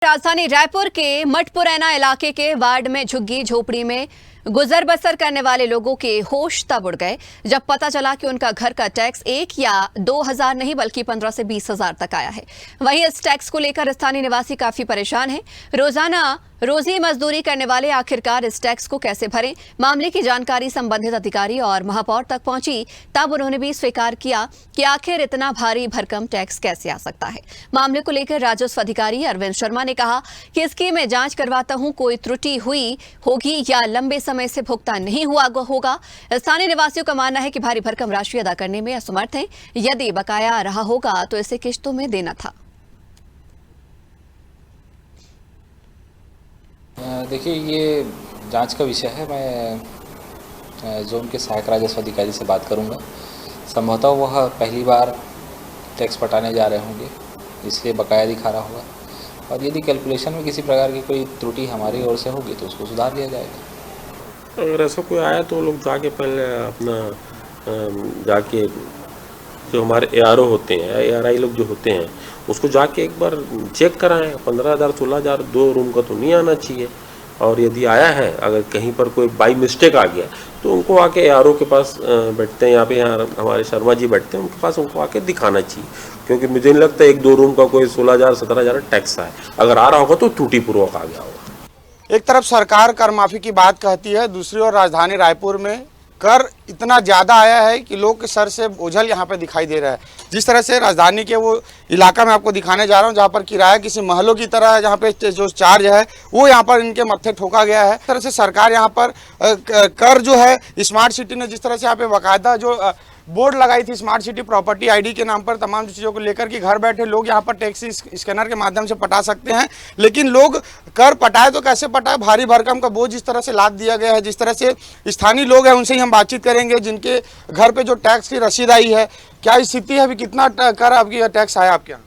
राजधानी रायपुर के मठपुरैना इलाके के वार्ड में झुग्गी झोपड़ी में गुजर बसर करने वाले लोगों के होश तब उड़ गए जब पता चला कि उनका घर का टैक्स 1 या 2,000 नहीं बल्कि 15 से 20,000 तक आया है। वहीं इस टैक्स को लेकर स्थानीय निवासी काफी परेशान हैं। रोजाना रोजी मजदूरी करने वाले आखिरकार इस टैक्स को कैसे भरें? मामले की जानकारी संबंधित अधिकारी और महापौर तक पहुंची, तब उन्होंने भी स्वीकार किया कि आखिर इतना भारी भरकम टैक्स कैसे आ सकता है। मामले को लेकर राजस्व अधिकारी अरविंद शर्मा ने कहा कि इसकी मैं जांच करवाता हूं, कोई त्रुटि हुई होगी या लंबे समय से भुगतान नहीं हुआ होगा। स्थानीय निवासियों का मानना है कि भारी भरकम राशि अदा करने में असमर्थ हैं। यदि बकाया रहा होगा तो इसे किश्तों में देना था। देखिए, ये जांच का विषय है। मैं जोन के सहायक राजस्व अधिकारी से बात करूंगा। संभवतः वह पहली बार टैक्स पटाने जा रहे होंगे, इसलिए बकाया दिखा रहा होगा, और यदि कैलकुलेशन में किसी प्रकार की कोई त्रुटि हमारी ओर से होगी तो उसको सुधार लिया जाएगा। अगर ऐसा कोई आया तो लोग जाके पहले अपना जाके जो हमारे ARO होते हैं, ARI लोग जो होते हैं, उसको जाके एक बार चेक कराएं। 15,000 16,000 2 रूम का तो नहीं आना चाहिए, और यदि आया है, अगर कहीं पर कोई बाई मिस्टेक आ गया तो उनको आके ARO के पास बैठते हैं, यहाँ हमारे शर्मा जी बैठते हैं, उनके पास उनको आके दिखाना चाहिए। क्योंकि मुझे नहीं लगता 1-2 रूम का कोई 16,000 17,000 टैक्स आए। अगर आ रहा होगा तो त्रुटिपूर्वक आ गया होगा। एक तरफ सरकार कर माफी की बात कहती है, दूसरी ओर राजधानी रायपुर में कर इतना ज़्यादा आया है कि लोग के सर से बोझल यहाँ पे दिखाई दे रहा है। जिस तरह से राजधानी के वो इलाका मैं आपको दिखाने जा रहा हूँ, जहाँ पर किराया किसी महलों की तरह है, जहाँ पे जो चार्ज है वो यहाँ पर इनके मत्थे ठोका गया है। इस तरह से सरकार यहाँ पर कर जो है, स्मार्ट सिटी ने जिस तरह से यहाँ पे बाकायदा जो बोर्ड लगाई थी स्मार्ट सिटी प्रॉपर्टी ID के नाम पर, तमाम चीज़ों को लेकर कि घर बैठे लोग यहाँ पर टैक्स स्कैनर के माध्यम से पटा सकते हैं। लेकिन लोग कर पटाए तो कैसे पटाए? भारी भरकम का बोझ जिस तरह से लाद दिया गया है। जिस तरह से स्थानीय लोग हैं उनसे ही हम बातचीत करेंगे, जिनके घर पे जो टैक्स की रसीद आई है। क्या स्थिति है? अभी कितना कर आपकी टैक्स आया आपके यहाँ?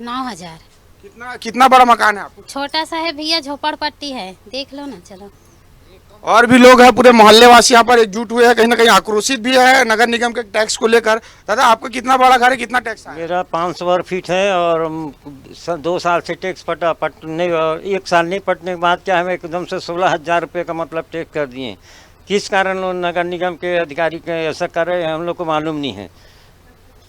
9,000। कितना बड़ा मकान है आपको? छोटा सा है भैया, झोपड़पट्टी है, देख लो ना। चलो, और भी लोग हैं, पूरे मोहल्ले वासी यहाँ पर एकजुट हुए हैं, कहीं ना कहीं आक्रोशित भी है नगर निगम के टैक्स को लेकर। दादा, आपका कितना बड़ा घर है, कितना टैक्स है? मेरा 500 वर्ग फीट है और 2 साल से टैक्स पटने और 1 साल नहीं पटने के बाद क्या है, एकदम से 16,000 रुपये का मतलब टैक्स कर दिए। किस कारण नगर निगम के अधिकारी ऐसा कर रहे हैं, हम लोग को मालूम नहीं है।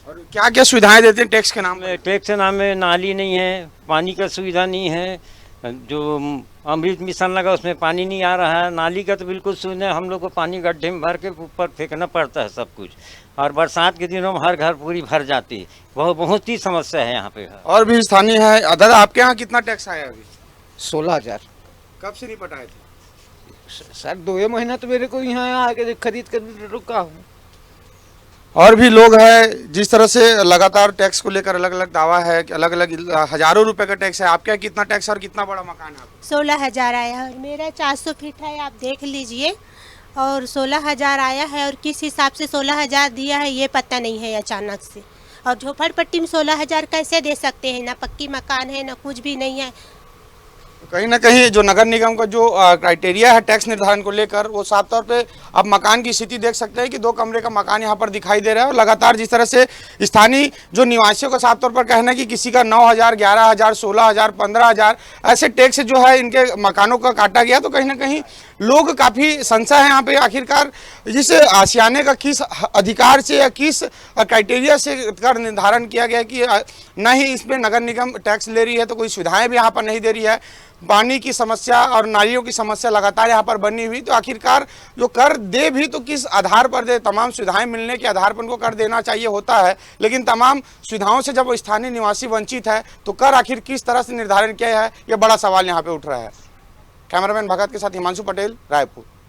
और क्या क्या सुविधाएं देते हैं टैक्स के नाम में? टैक्स के नाम में नाली नहीं है, पानी का सुविधा नहीं है। जो अमृत मिशन लगा उसमें पानी नहीं आ रहा है। नाली का तो बिल्कुल सुविधा, हम लोग को पानी गड्ढे में भर के ऊपर फेंकना पड़ता है सब कुछ, और बरसात के दिनों में हर घर पूरी भर जाती है। बहुत ही समस्या है यहाँ पे। और भी स्थानीय है। दादा, आपके यहाँ कितना टैक्स आया अभी? 16,000। कब से नहीं पटाए थे? सर 2 महीना तो मेरे को यहाँ आके खरीद कर रुका हूँ। और भी लोग हैं, जिस तरह से लगातार टैक्स को लेकर अलग अलग दावा है कि अलग अलग हजारों रुपए का टैक्स है। आपके यहाँ कितना टैक्स और कितना बड़ा मकान है आपका? 16,000 आया है। मेरा 400 फीट है, आप देख लीजिए, और 16,000 आया है। और किस हिसाब से 16,000 दिया है ये पता नहीं है अचानक से। और झोपड़पट्टी में 16,000 कैसे दे सकते हैं? ना पक्की मकान है, ना कुछ भी नहीं है। कहीं ना कहीं जो नगर निगम का जो क्राइटेरिया है टैक्स निर्धारण को लेकर, वो साफ तौर पे अब मकान की स्थिति देख सकते हैं कि 2 कमरे का मकान यहाँ पर दिखाई दे रहा है। और लगातार जिस तरह से स्थानीय जो निवासियों का साफ तौर पर कहना है कि किसी का 9,000 11,000 16,000 15,000 ऐसे टैक्स जो है इनके मकानों का काटा गया, तो कहीं ना कहीं लोग काफ़ी संशय है यहाँ पे। आखिरकार जिस आशियाने का किस अधिकार से या किस क्राइटेरिया से कर निर्धारण किया गया कि न ही इस पर नगर निगम टैक्स ले रही है, तो कोई सुविधाएं भी यहाँ पर नहीं दे रही है। पानी की समस्या और नालियों की समस्या लगातार यहाँ पर बनी हुई, तो आखिरकार जो कर दे भी तो किस आधार पर दे? तमाम सुविधाएं मिलने के आधार पर उनको कर देना चाहिए होता है, लेकिन तमाम सुविधाओं से जब स्थानीय निवासी वंचित है तो कर आखिर किस तरह से निर्धारण किया है, यह बड़ा सवाल यहाँ पे उठ रहा है। कैमरामैन भगत के साथ हिमांशु पटेल, रायपुर।